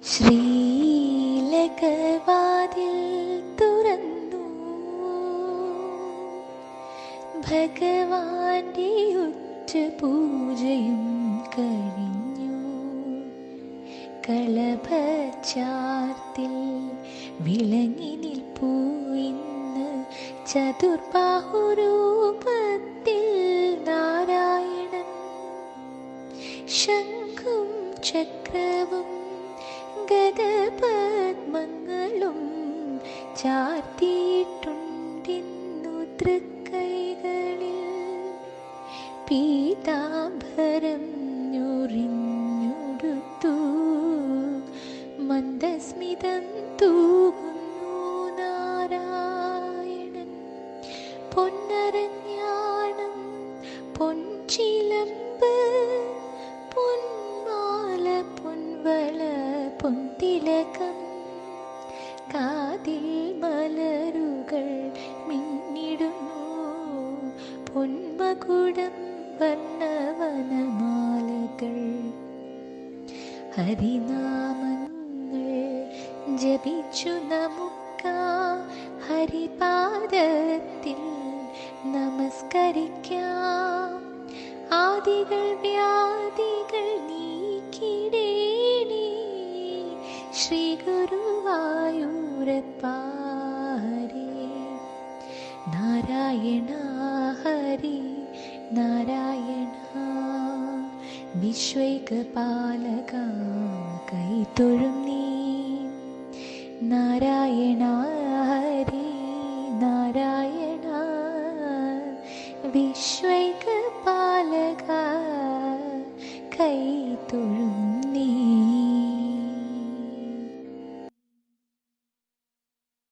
ശ്രീലകവാതിൽ തുറന്നു ഭഗവാന്റെ ഉച്ചപൂജയും കഴിഞ്ഞു. കളഭച്ചാർത്തിൽ വിളങ്ങി നിൽപ്പൂ ഇന്ന് ചതുർബാഹുരൂപത്തിൽ നാരായണൻ. ശംഖും ചക്രവും ഗദപദ്മങ്ങളും ചാർത്തിയിട്ടുണ്ടിന്നു തൃക്കൈകളിൽ. പീതാംബരം ഞൊറിഞ്ഞുടുത്തു മന്ദസ്മിതം തൂകുന്നു നാരായണൻ. പൊന്നരഞ്ഞാണം പൊൻചിലമ്പ് പൊന്മാല പൊൻവള പൊന്തിലകം കാതിൽ മലരുകൾ മിന്നിടുന്നു. പൊന്മകുടം വർണ്ണവനമാലകൾ ഹരിനാമങ്ങൾ ജപിച്ചു നമുക്കാം. ഹരിപാദത്തിൽ നമസ്കരിക്കാം. ആദികൾ വ്യാധികൾ നീക്കിടേണേ ശ്രീ ഗുരുവായൂരപ്പ ഹരേ. നാരായണ ഹരി നാരായണ. വിശ്വൈകപാലക കൈതൊഴും